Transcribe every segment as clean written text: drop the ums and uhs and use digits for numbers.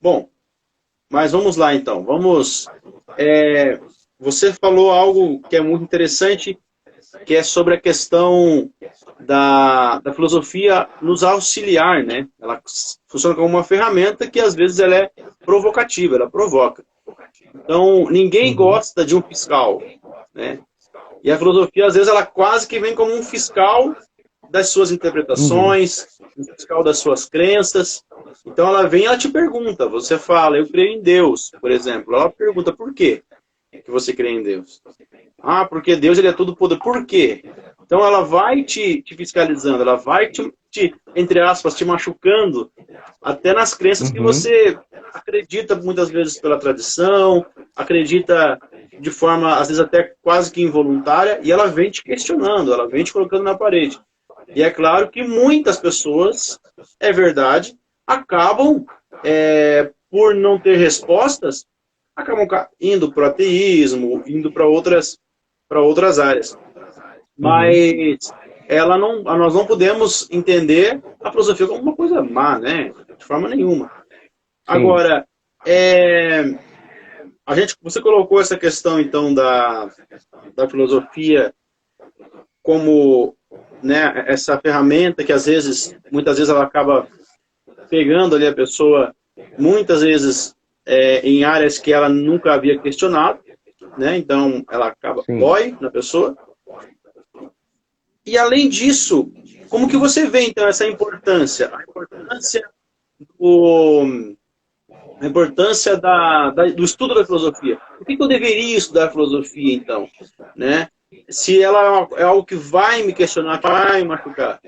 Bom, mas vamos lá então. Você falou algo que é muito interessante, que é sobre a questão da filosofia nos auxiliar, né? Ela funciona como uma ferramenta que às vezes ela é provocativa, ela provoca. Então, ninguém Uhum, gosta de um fiscal, né? E a filosofia, às vezes, ela quase que vem como um fiscal das suas uhum, interpretações, um fiscal das suas crenças. Então, ela vem e ela te pergunta. Você fala, eu creio em Deus, por exemplo. Ela pergunta, por quê que você crê em Deus? Ah, porque Deus ele é todo poder. Por quê? Então, ela vai te fiscalizando, ela vai entre aspas, te machucando até nas crenças que uhum. você acredita muitas vezes pela tradição, acredita de forma, às vezes, até quase que involuntária, e ela vem te questionando, ela vem te colocando na parede. E é claro que muitas pessoas, é verdade, acabam, por não ter respostas, acabam indo para o ateísmo, indo para outras áreas. Uhum. Mas nós não podemos entender a filosofia como uma coisa má, né? De forma nenhuma. Sim. Agora, você colocou essa questão então da filosofia como, né, essa ferramenta que muitas vezes ela acaba pegando ali a pessoa, muitas vezes em áreas que ela nunca havia questionado, né? Então ela acaba Sim. dói na pessoa. E além disso, como que você vê então essa importância? O, a importância do estudo da filosofia. Por que eu deveria estudar filosofia, então? Né? Se ela é algo que vai me questionar, que vai me machucar.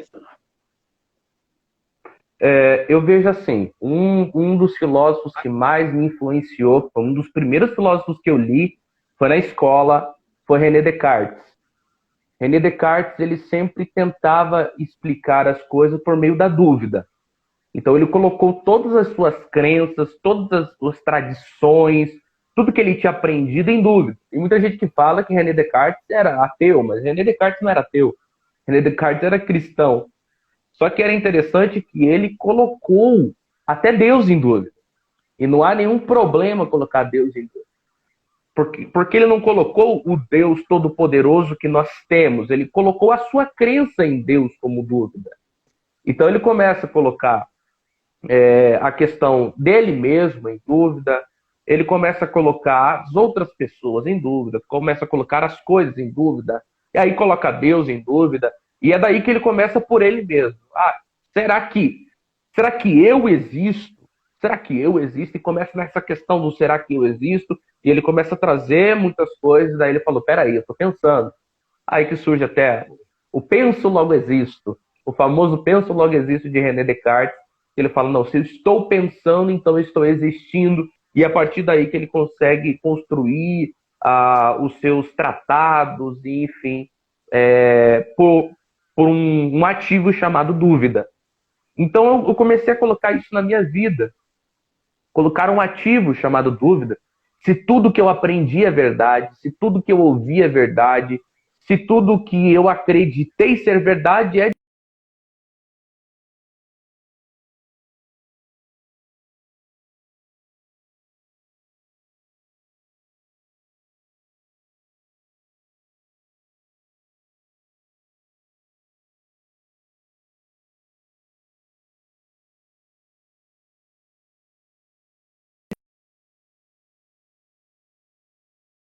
Eu vejo assim, um dos filósofos que mais me influenciou, foi um dos primeiros filósofos que eu li, foi na escola, foi René Descartes. René Descartes, ele sempre tentava explicar as coisas por meio da dúvida. Então ele colocou todas as suas crenças, todas as tradições, tudo que ele tinha aprendido em dúvida. E muita gente que fala que René Descartes era ateu, mas René Descartes não era ateu. René Descartes era cristão. Só que era interessante que ele colocou até Deus em dúvida. E não há nenhum problema colocar Deus em dúvida. Porque ele não colocou o Deus todo-poderoso que nós temos, ele colocou a sua crença em Deus como dúvida. Então ele começa a colocar a questão dele mesmo em dúvida, ele começa a colocar as outras pessoas em dúvida, começa a colocar as coisas em dúvida, e aí coloca Deus em dúvida, e é daí que ele começa por ele mesmo. Ah, será que, será que eu existo? Será que eu existo? E começa nessa questão do será que eu existo? E ele começa a trazer muitas coisas, daí ele falou, peraí, eu tô pensando. Aí que surge até o penso logo existo, o famoso penso logo existo de René Descartes. Ele fala, não, se eu estou pensando, então eu estou existindo. E é a partir daí que ele consegue construir os seus tratados, e, enfim, por um ativo chamado dúvida. Então eu comecei a colocar isso na minha vida, colocar um ativo chamado dúvida. Se tudo que eu aprendi é verdade, se tudo que eu ouvi é verdade, se tudo que eu acreditei ser verdade é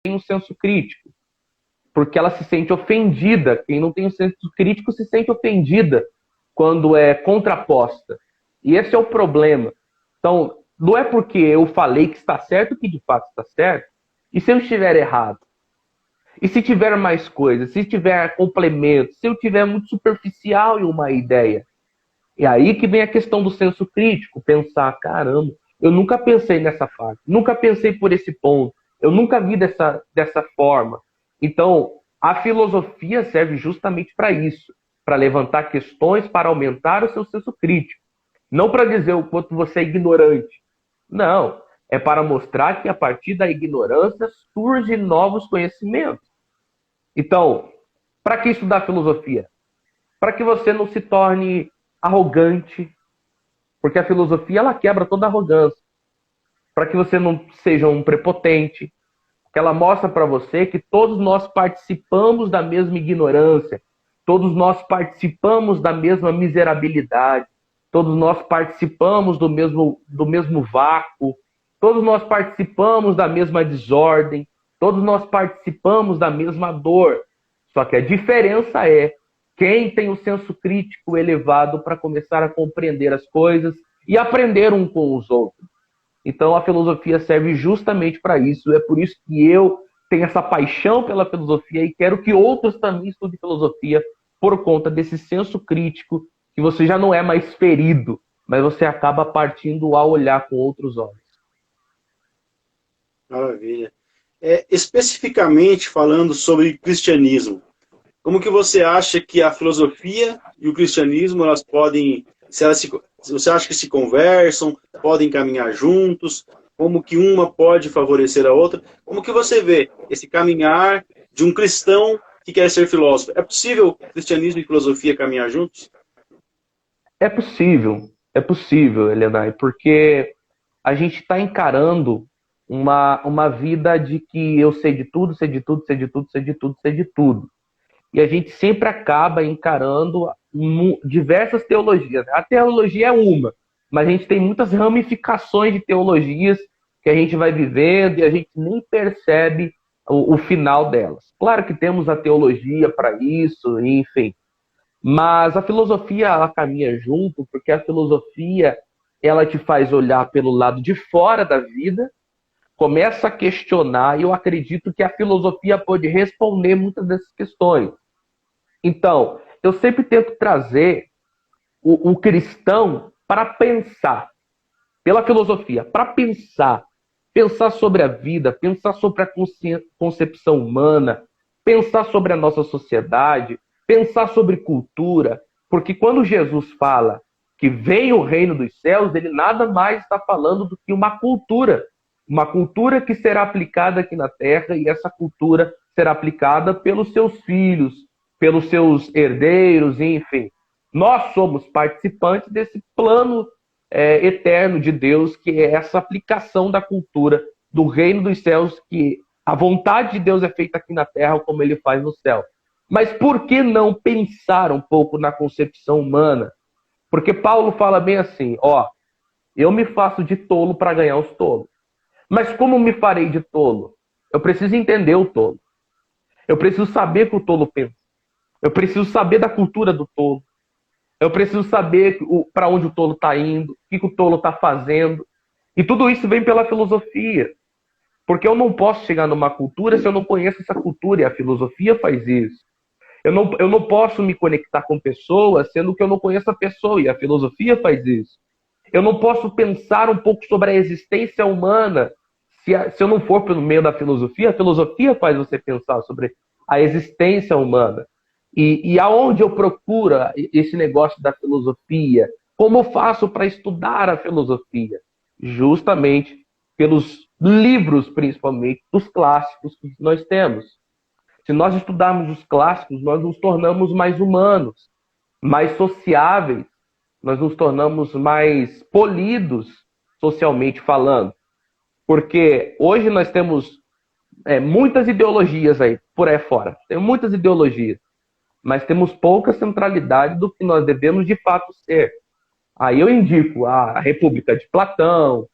tem um senso crítico, porque ela se sente ofendida. Quem não tem um senso crítico se sente ofendida quando é contraposta. E esse é o problema. Então, não é porque eu falei que está certo que de fato está certo. E se eu estiver errado? E se tiver mais coisas? Se tiver complemento? Se eu tiver muito superficial em uma ideia? E aí que vem a questão do senso crítico, pensar, caramba, eu nunca pensei nessa fase, nunca pensei por esse ponto, eu nunca vi dessa forma. Então, a filosofia serve justamente para isso, para levantar questões, para aumentar o seu senso crítico. Não para dizer o quanto você é ignorante. Não, é para mostrar que a partir da ignorância surgem novos conhecimentos. Então, para que estudar filosofia? Para que você não se torne arrogante, Porque a filosofia, ela quebra toda a arrogância, para que você não seja um prepotente, que ela mostra para você que todos nós participamos da mesma ignorância, todos nós participamos da mesma miserabilidade, todos nós participamos do mesmo vácuo, todos nós participamos da mesma desordem, todos nós participamos da mesma dor. Só que a diferença é quem tem o senso crítico elevado para começar a compreender as coisas e aprender um com os outros. Então a filosofia serve justamente para isso. É por isso que eu tenho essa paixão pela filosofia e quero que outros também estudem filosofia por conta desse senso crítico que você já não é mais ferido, mas você acaba partindo a olhar com outros olhos. Maravilha. Especificamente falando sobre cristianismo, como que você acha que a filosofia e o cristianismo, elas podem, você acha que se conversam, podem caminhar juntos? Como que uma pode favorecer a outra? Como que você vê esse caminhar de um cristão que quer ser filósofo? É possível cristianismo e filosofia caminhar juntos? É possível, Elenay, porque a gente está encarando uma vida de que eu sei de tudo, sei de tudo, sei de tudo, sei de tudo, sei de tudo. E a gente sempre acaba encarando diversas teologias. A teologia é uma, mas a gente tem muitas ramificações de teologias que a gente vai vivendo e a gente nem percebe o final delas. Claro que temos a teologia para isso, enfim. Mas a filosofia, ela caminha junto, porque a filosofia, ela te faz olhar pelo lado de fora da vida, começa a questionar, e eu acredito que a filosofia pode responder muitas dessas questões. Então, eu sempre tento trazer o cristão para pensar, pela filosofia, para pensar sobre a vida, pensar sobre a concepção humana, pensar sobre a nossa sociedade, pensar sobre cultura, porque quando Jesus fala que vem o reino dos céus, ele nada mais está falando do que uma cultura que será aplicada aqui na terra, e essa cultura será aplicada pelos seus filhos, pelos seus herdeiros, enfim. Nós somos participantes desse plano eterno de Deus, que é essa aplicação da cultura do reino dos céus, que a vontade de Deus é feita aqui na terra como ele faz no céu. Mas por que não pensar um pouco na concepção humana? Porque Paulo fala bem assim, eu me faço de tolo para ganhar os tolos. Mas como me farei de tolo? Eu preciso entender o tolo. Eu preciso saber o que o tolo pensa. Eu preciso saber da cultura do tolo. Eu preciso saber para onde o tolo está indo, o que o tolo está fazendo. E tudo isso vem pela filosofia. Porque eu não posso chegar numa cultura se eu não conheço essa cultura, e a filosofia faz isso. Eu não posso me conectar com pessoas sendo que eu não conheço a pessoa, e a filosofia faz isso. Eu não posso pensar um pouco sobre a existência humana se eu não for pelo meio da filosofia. A filosofia faz você pensar sobre a existência humana. E aonde eu procuro esse negócio da filosofia? Como eu faço para estudar a filosofia? Justamente pelos livros, principalmente, dos clássicos que nós temos. Se nós estudarmos os clássicos, nós nos tornamos mais humanos, mais sociáveis, nós nos tornamos mais polidos, socialmente falando. Porque hoje nós temos muitas ideologias aí, por aí fora. Tem muitas ideologias. Mas temos pouca centralidade do que nós devemos de fato ser. Aí eu indico a República de Platão,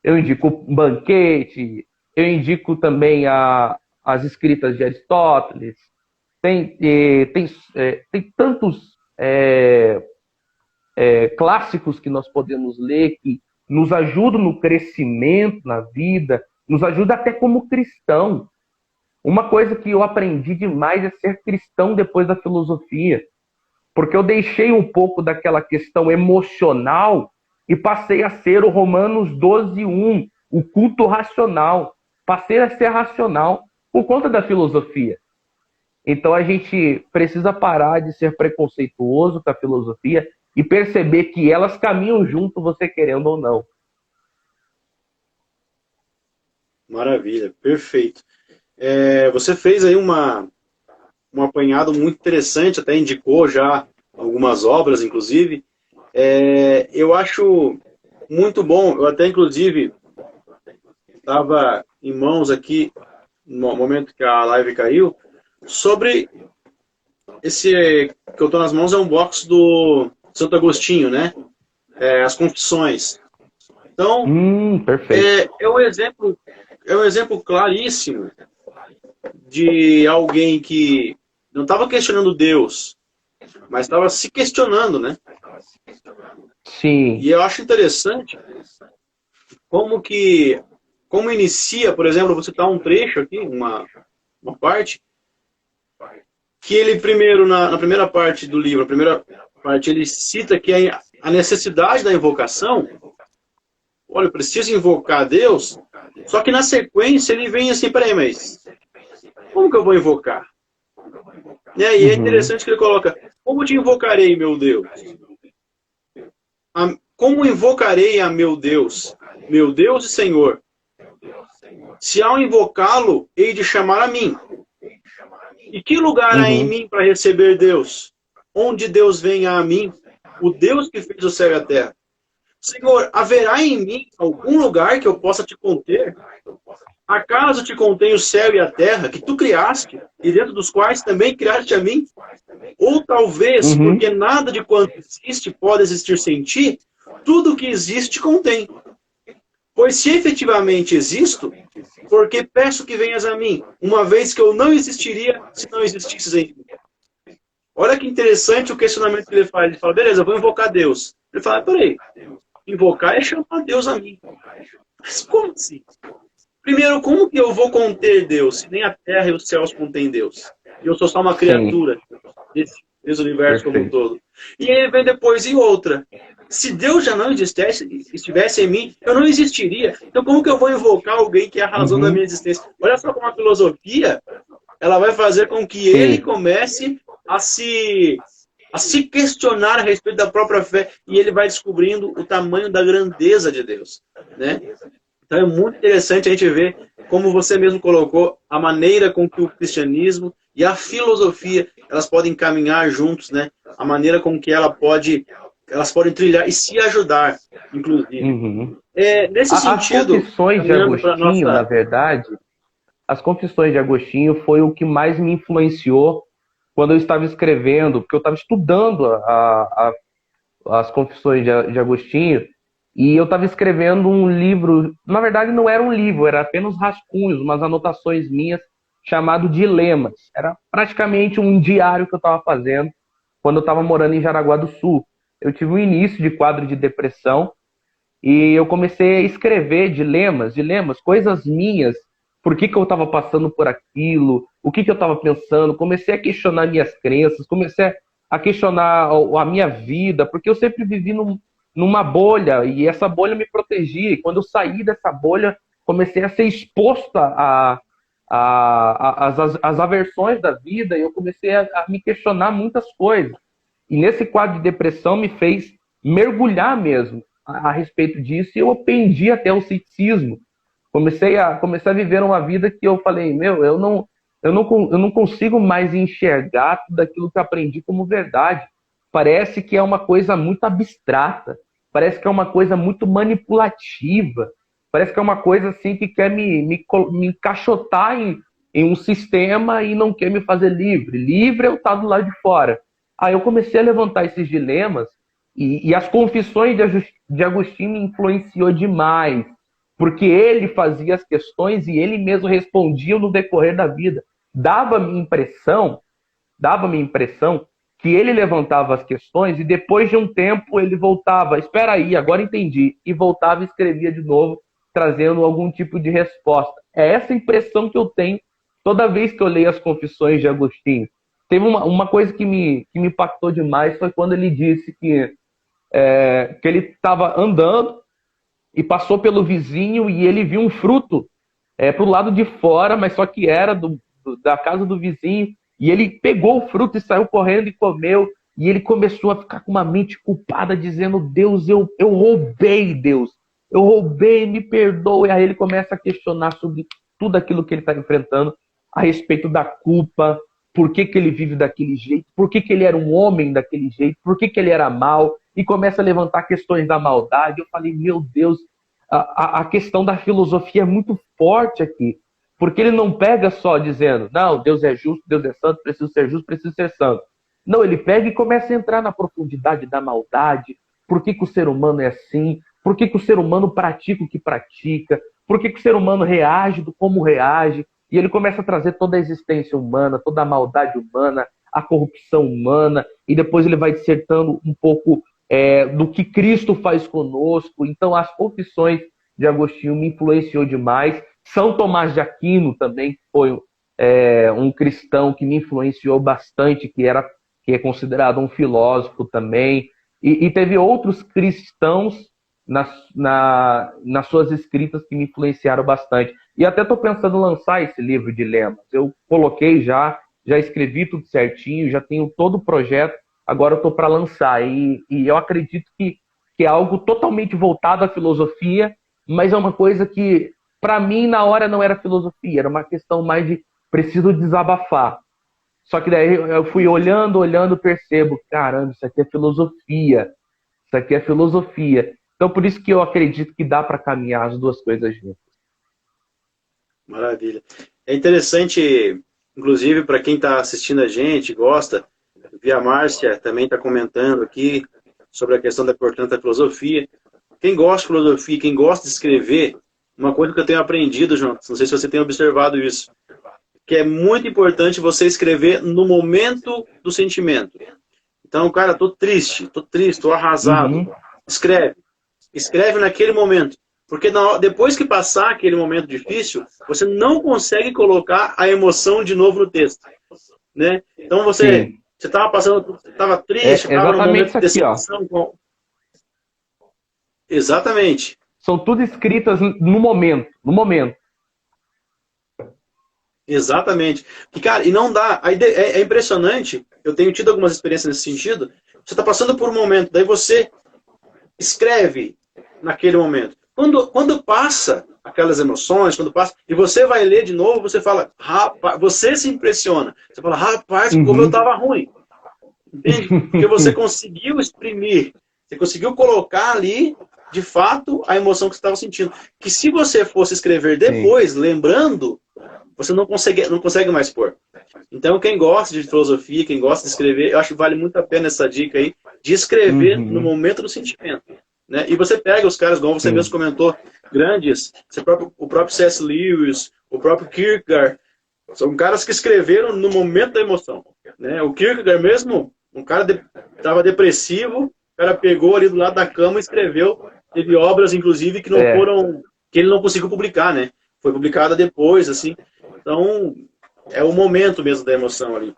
eu indico o Banquete, eu indico também as escritas de Aristóteles. Tem tantos clássicos que nós podemos ler que nos ajudam no crescimento na vida, nos ajuda até como cristão. Uma coisa que eu aprendi demais é ser cristão depois da filosofia. Porque eu deixei um pouco daquela questão emocional e passei a ser o Romanos 12:1, o culto racional. Passei a ser racional por conta da filosofia. Então a gente precisa parar de ser preconceituoso com a filosofia e perceber que elas caminham junto, você querendo ou não. Maravilha, perfeito. Você fez aí um apanhado muito interessante, até indicou já algumas obras, inclusive. Eu acho muito bom, eu até inclusive estava em mãos aqui, no momento que a live caiu, sobre esse que eu estou nas mãos, é um box do Santo Agostinho, né? As Confissões. Então, Perfeito. é um exemplo claríssimo de alguém que não estava questionando Deus, mas estava se questionando, né? Sim. E eu acho interessante como inicia, por exemplo, vou citar um trecho aqui, uma parte, que ele primeiro, na primeira parte do livro, a primeira parte, ele cita que a necessidade da invocação, olha, eu preciso invocar Deus, só que na sequência ele vem assim, peraí, mas como que eu vou invocar? E é interessante que ele coloca, como te invocarei, meu Deus? Como invocarei a meu Deus e Senhor? Se ao invocá-lo, hei de chamar a mim. E que lugar há em mim para receber Deus? Onde Deus venha a mim, o Deus que fez o céu e a terra. Senhor, haverá em mim algum lugar que eu possa te conter? Acaso te contém o céu e a terra, que tu criaste, e dentro dos quais também criaste a mim? Ou talvez, porque nada de quanto existe pode existir sem ti, tudo que existe te contém. Pois se efetivamente existo, porque peço que venhas a mim, uma vez que eu não existiria se não existisses em mim. Olha que interessante o questionamento que ele faz. Ele fala, beleza, eu vou invocar Deus. Ele fala, peraí, invocar é chamar Deus a mim. Mas como assim? Primeiro, como que eu vou conter Deus, se nem a terra e os céus contêm Deus? E eu sou só uma criatura desse universo como um todo. E aí vem depois, e outra. Se Deus já não estivesse em mim, eu não existiria. Então como que eu vou invocar alguém que é a razão da minha existência? Olha só como a filosofia, ela vai fazer com que ele comece a se questionar a respeito da própria fé, e ele vai descobrindo o tamanho da grandeza de Deus, né? Então é muito interessante a gente ver, como você mesmo colocou, a maneira com que o cristianismo e a filosofia, elas podem caminhar juntos, né? A maneira com que elas podem trilhar e se ajudar, inclusive. Nesse sentido... As Confissões de Agostinho, na verdade, as Confissões de Agostinho foi o que mais me influenciou quando eu estava escrevendo, porque eu estava estudando as Confissões de Agostinho, e eu estava escrevendo um livro, na verdade não era um livro, era apenas rascunhos, umas anotações minhas, chamado Dilemas. Era praticamente um diário que eu estava fazendo quando eu estava morando em Jaraguá do Sul. Eu tive um início de quadro de depressão e eu comecei a escrever dilemas, coisas minhas, por que eu estava passando por aquilo, o que eu estava pensando, comecei a questionar minhas crenças, comecei a questionar a minha vida, porque eu sempre vivi numa bolha, e essa bolha me protegia, e quando eu saí dessa bolha, comecei a ser exposto às aversões da vida, e eu comecei a me questionar muitas coisas. E nesse quadro de depressão me fez mergulhar mesmo a respeito disso, e eu aprendi até o ceticismo. Comecei a viver uma vida que eu falei, eu não consigo mais enxergar tudo aquilo que eu aprendi como verdade. Parece que é uma coisa muito abstrata, parece que é uma coisa muito manipulativa, parece que é uma coisa assim que quer me encaixotar em um sistema e não quer me fazer livre. Livre eu estar do lado de fora. Aí eu comecei a levantar esses dilemas e as Confissões de Agostinho me influenciou demais, porque ele fazia as questões e ele mesmo respondia no decorrer da vida. Dava-me impressão que ele levantava as questões e depois de um tempo ele voltava, espera aí, agora entendi, e voltava e escrevia de novo, trazendo algum tipo de resposta. É essa impressão que eu tenho toda vez que eu leio as Confissões de Agostinho. Teve uma coisa que me impactou demais, foi quando ele disse que ele estava andando e passou pelo vizinho e ele viu um fruto para o lado de fora, mas só que era da casa do vizinho, e ele pegou o fruto e saiu correndo e comeu, e ele começou a ficar com uma mente culpada, dizendo, Deus, eu roubei, Deus, eu roubei, me perdoe. E aí ele começa a questionar sobre tudo aquilo que ele está enfrentando, a respeito da culpa, por que ele vive daquele jeito, por que ele era um homem daquele jeito, por que ele era mau. e começa a levantar questões da maldade. Eu falei, meu Deus, a questão da filosofia é muito forte aqui, porque ele não pega só dizendo, não, Deus é justo, Deus é santo, preciso ser justo, preciso ser santo. Não, ele pega e começa a entrar na profundidade da maldade. Por que o ser humano é assim? Por que o ser humano pratica o que pratica? Por que o ser humano reage do como reage? E ele começa a trazer toda a existência humana, toda a maldade humana, a corrupção humana, e depois ele vai dissertando um pouco do que Cristo faz conosco. Então, as confissões de Agostinho me influenciou demais. São Tomás de Aquino também, que foi um cristão que me influenciou bastante, que é considerado um filósofo também. E teve outros cristãos nas suas escritas que me influenciaram bastante. E até estou pensando em lançar esse livro de lemas. Eu coloquei já escrevi tudo certinho, já tenho todo o projeto, agora eu estou para lançar. E eu acredito que é algo totalmente voltado à filosofia, mas é uma coisa que, para mim, na hora não era filosofia, era uma questão mais de preciso desabafar. Só que daí eu fui olhando, percebo, caramba, isso aqui é filosofia. Isso aqui é filosofia. Então, por isso que eu acredito que dá para caminhar as duas coisas juntas. Maravilha. É interessante, inclusive, para quem está assistindo a gente, gosta, vi a Márcia também está comentando aqui sobre a questão da importância da filosofia. Quem gosta de filosofia, quem gosta de escrever, uma coisa que eu tenho aprendido, João, não sei se você tem observado isso, que é muito importante você escrever no momento do sentimento. Então, cara, tô triste, tô arrasado. Uhum. Escreve naquele momento. Porque depois que passar aquele momento difícil, você não consegue colocar a emoção de novo no texto. Né? Então você estava passando, estava triste, estava num momento de decepção. Exatamente. São tudo escritas no momento. Exatamente. E, cara, e não dá. É impressionante. Eu tenho tido algumas experiências nesse sentido. Você está passando por um momento, daí você escreve naquele momento. Quando passa aquelas emoções, quando passa, e você vai ler de novo, você fala, rapaz, você se impressiona. Você fala, rapaz, como eu estava ruim. Entende? Porque você conseguiu exprimir, você conseguiu colocar ali, de fato, a emoção que você estava sentindo. Que se você fosse escrever depois, lembrando, você não consegue mais pôr. Então, quem gosta de filosofia, quem gosta de escrever, eu acho que vale muito a pena essa dica aí, de escrever no momento do sentimento. Né? E você pega os caras, como você mesmo comentou, grandes, o próprio C.S. Lewis, o próprio Kierkegaard, são caras que escreveram no momento da emoção. Né? O Kierkegaard mesmo, um cara estava depressivo, o cara pegou ali do lado da cama e escreveu, teve obras, inclusive, que não foram, que ele não conseguiu publicar, né? Foi publicada depois, assim. Então, é o momento mesmo da emoção ali.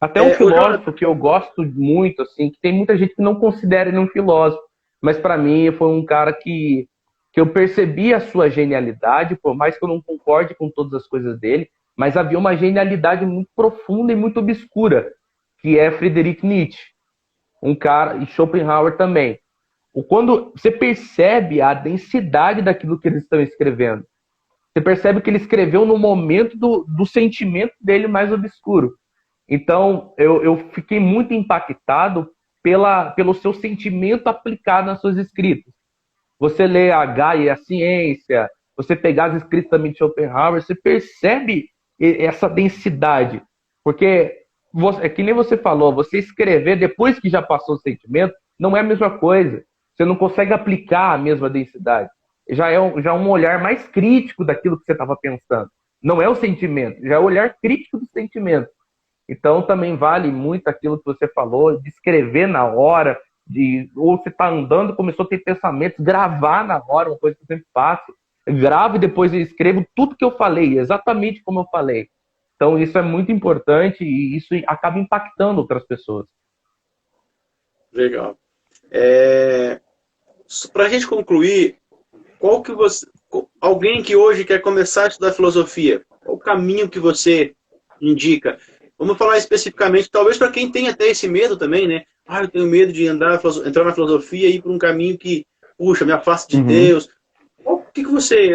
Até um filósofo que eu gosto muito, assim, que tem muita gente que não considera ele um filósofo, mas para mim foi um cara que eu percebi a sua genialidade, por mais que eu não concorde com todas as coisas dele, mas havia uma genialidade muito profunda e muito obscura, que é Friedrich Nietzsche. Um cara, e Schopenhauer também. Quando você percebe a densidade daquilo que eles estão escrevendo, você percebe que ele escreveu no momento do sentimento dele mais obscuro. Então, eu fiquei muito impactado pelo seu sentimento aplicado nas suas escritas. Você lê a Gaia e a Ciência, você pegar as escritas também de Schopenhauer, você percebe essa densidade. Porque, é que nem você falou, você escrever depois que já passou o sentimento, não é a mesma coisa. Você não consegue aplicar a mesma densidade. Já é um olhar mais crítico daquilo que você estava pensando. Não é o sentimento, já é o olhar crítico do sentimento. Então também vale muito aquilo que você falou, de escrever na hora, ou você está andando, começou a ter pensamentos, gravar na hora, uma coisa que eu sempre faço. Eu gravo e depois eu escrevo tudo que eu falei, exatamente como eu falei. Então isso é muito importante e isso acaba impactando outras pessoas. Legal. Para a gente concluir, alguém que hoje quer começar a estudar filosofia, qual o caminho que você indica? Vamos falar especificamente, talvez para quem tem até esse medo também, né? Eu tenho medo de entrar na filosofia e ir por um caminho que, puxa, me afasta de Deus.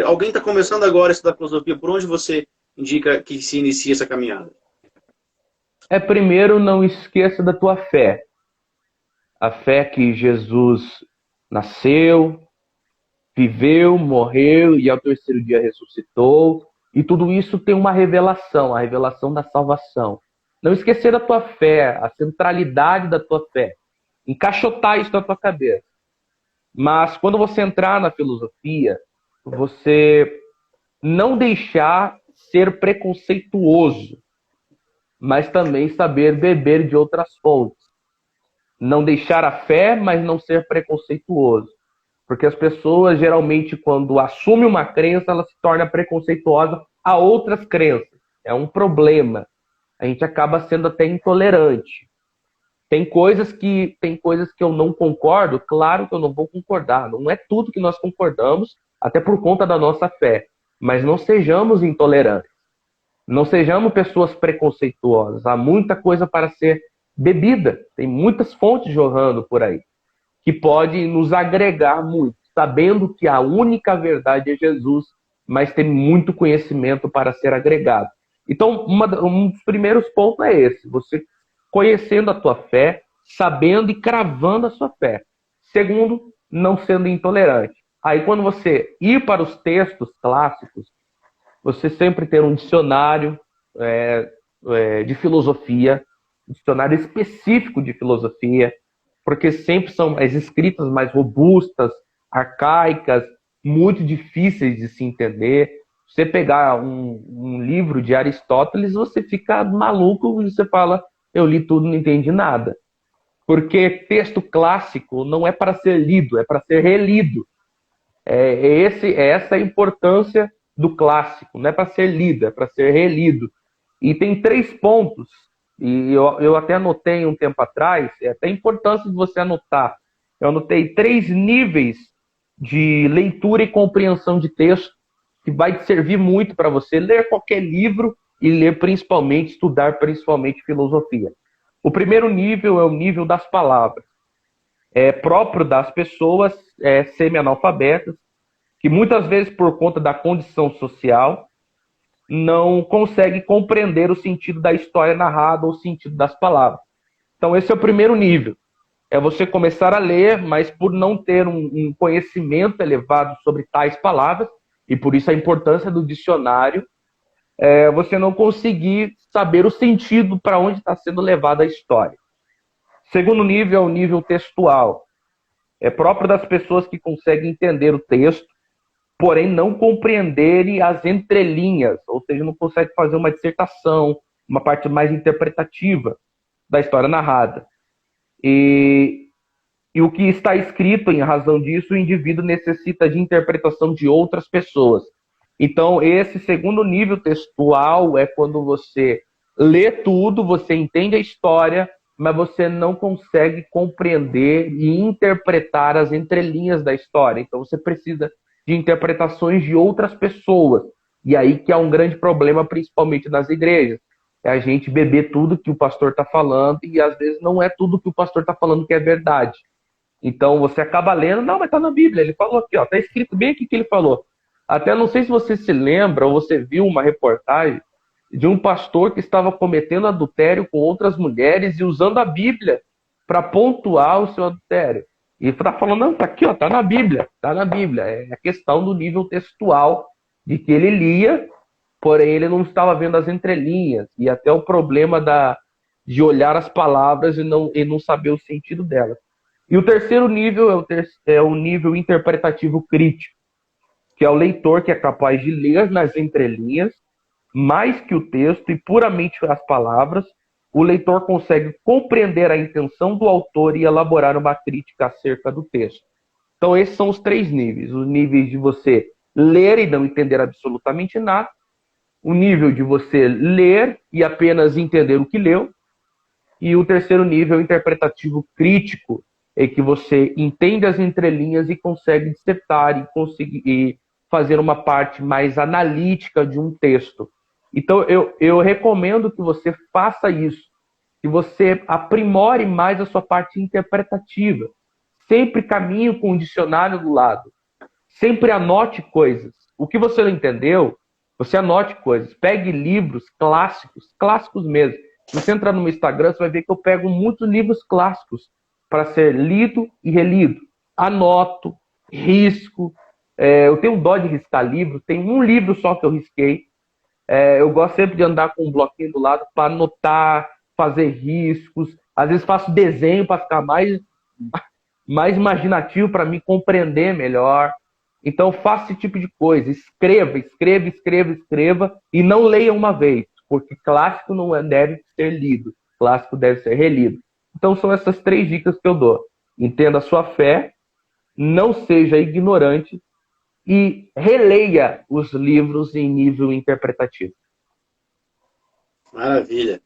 Alguém está começando agora a estudar filosofia, por onde você indica que se inicie essa caminhada? Primeiro, não esqueça da tua fé. a fé que Jesus nasceu, viveu, morreu e ao terceiro dia ressuscitou. E tudo isso tem uma revelação, a revelação da salvação. Não esquecer a tua fé, a centralidade da tua fé. Encaixotar isso na tua cabeça. Mas quando você entrar na filosofia, você não deixar ser preconceituoso, mas também saber beber de outras fontes. Não deixar a fé, mas não ser preconceituoso. Porque as pessoas, geralmente, quando assumem uma crença, ela se torna preconceituosa a outras crenças. É um problema. A gente acaba sendo até intolerante. Tem coisas que eu não concordo, claro que eu não vou concordar. Não é tudo que nós concordamos, até por conta da nossa fé. Mas não sejamos intolerantes. Não sejamos pessoas preconceituosas. Há muita coisa para ser bebida. Tem muitas fontes jorrando por aí, que pode nos agregar muito, sabendo que a única verdade é Jesus, mas tem muito conhecimento para ser agregado. Então, um dos primeiros pontos é esse, você conhecendo a tua fé, sabendo e cravando a sua fé. Segundo, não sendo intolerante. Aí, quando você ir para os textos clássicos, você sempre ter um dicionário de filosofia, um dicionário específico de filosofia, porque sempre são as escritas mais robustas, arcaicas, muito difíceis de se entender. Você pegar um livro de Aristóteles, você fica maluco e você fala, eu li tudo, não entendi nada. Porque texto clássico não é para ser lido, é para ser relido. Essa a importância do clássico, não é para ser lido, é para ser relido. E tem 3 pontos, e eu até anotei um tempo atrás, é até a importância de você anotar. Eu anotei 3 níveis de leitura e compreensão de texto, que vai te servir muito para você ler qualquer livro e ler principalmente, estudar principalmente filosofia. O primeiro nível é o nível das palavras. É próprio das pessoas semi-analfabetas, que muitas vezes, por conta da condição social, não consegue compreender o sentido da história narrada ou o sentido das palavras. Então, esse é o primeiro nível. É você começar a ler, mas por não ter um conhecimento elevado sobre tais palavras, e por isso a importância do dicionário, você não conseguir saber o sentido para onde está sendo levada a história. Segundo nível é o nível textual. É próprio das pessoas que conseguem entender o texto, porém não compreenderem as entrelinhas, ou seja, não consegue fazer uma dissertação, uma parte mais interpretativa da história narrada. E o que está escrito, em razão disso, o indivíduo necessita de interpretação de outras pessoas. Então, esse segundo nível textual é quando você lê tudo, você entende a história, mas você não consegue compreender e interpretar as entrelinhas da história. Então, você precisa de interpretações de outras pessoas. E aí que é um grande problema, principalmente nas igrejas. É a gente beber tudo que o pastor está falando e às vezes não é tudo que o pastor está falando que é verdade. Então você acaba lendo, não, mas está na Bíblia, ele falou aqui, está escrito bem aqui que ele falou. Até não sei se você se lembra ou você viu uma reportagem de um pastor que estava cometendo adultério com outras mulheres e usando a Bíblia para pontuar o seu adultério. E está falando, não, está aqui, está na Bíblia, está na Bíblia. É a questão do nível textual de que ele lia, porém ele não estava vendo as entrelinhas, e até o problema de olhar as palavras e não saber o sentido delas. E o terceiro nível é o nível interpretativo crítico, que é o leitor que é capaz de ler nas entrelinhas, mais que o texto e puramente as palavras, o leitor consegue compreender a intenção do autor e elaborar uma crítica acerca do texto. Então esses são os 3 níveis. Os níveis de você ler e não entender absolutamente nada, o nível de você ler e apenas entender o que leu, e o terceiro nível, interpretativo crítico, é que você entende as entrelinhas e consegue dissertar e fazer uma parte mais analítica de um texto. Então, eu recomendo que você faça isso, que você aprimore mais a sua parte interpretativa. Sempre caminhe com um dicionário do lado. Sempre anote coisas. O que você não entendeu, você anote coisas. Pegue livros clássicos, clássicos mesmo. Se você entrar no meu Instagram, você vai ver que eu pego muitos livros clássicos para ser lido e relido. Anoto, risco. Eu tenho dó de riscar livro, tem um livro só que eu risquei. Eu gosto sempre de andar com um bloquinho do lado para anotar, fazer riscos. Às vezes faço desenho para ficar mais imaginativo, para me compreender melhor. Então faça esse tipo de coisa. Escreva, escreva, escreva, escreva e não leia uma vez, porque clássico não deve ser lido, clássico deve ser relido. Então são essas 3 dicas que eu dou. Entenda a sua fé, não seja ignorante e releia os livros em nível interpretativo. Maravilha.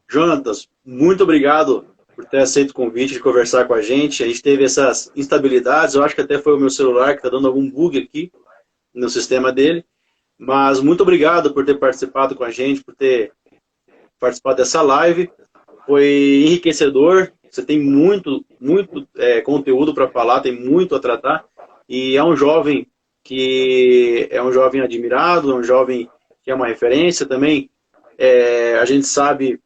Jonatas, muito obrigado por ter aceito o convite de conversar com a gente. A gente teve essas instabilidades, eu acho que até foi o meu celular que está dando algum bug aqui no sistema dele. Mas muito obrigado por ter participado com a gente, por ter participado dessa live. Foi enriquecedor. Você tem muito conteúdo para falar, tem muito a tratar. E é um jovem que é um jovem admirado, é um jovem que é uma referência também. A gente sabe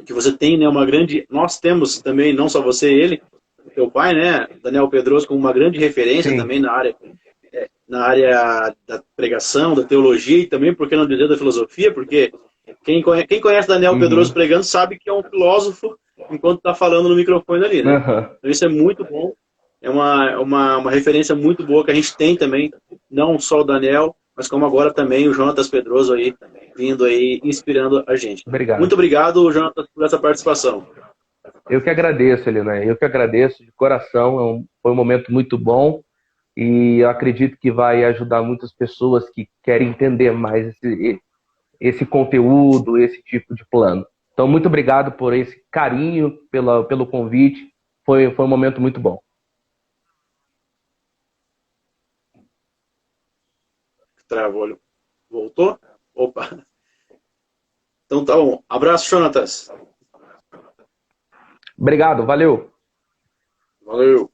que você tem, né, uma grande... Nós temos também, não só você, ele, o teu pai, né, Daniel Pedroso, como uma grande referência. Sim. Também na área da pregação, da teologia e também, por que não dizer, da filosofia, porque quem conhece Daniel Pedroso pregando sabe que é um filósofo enquanto está falando no microfone ali, né? Então isso é muito bom, é uma referência muito boa que a gente tem também, não só o Daniel, mas como agora também o Jonatas Pedroso aí, vindo aí, inspirando a gente. Obrigado. Muito obrigado, Jonatas, por essa participação. Eu que agradeço, Helena. Eu que agradeço de coração. Foi um momento muito bom e eu acredito que vai ajudar muitas pessoas que querem entender mais esse conteúdo, esse tipo de plano. Então, muito obrigado por esse carinho, pelo convite. Foi um momento muito bom. Travou. Voltou? Opa. Então tá bom. Abraço, Jonatas. Obrigado, valeu. Valeu.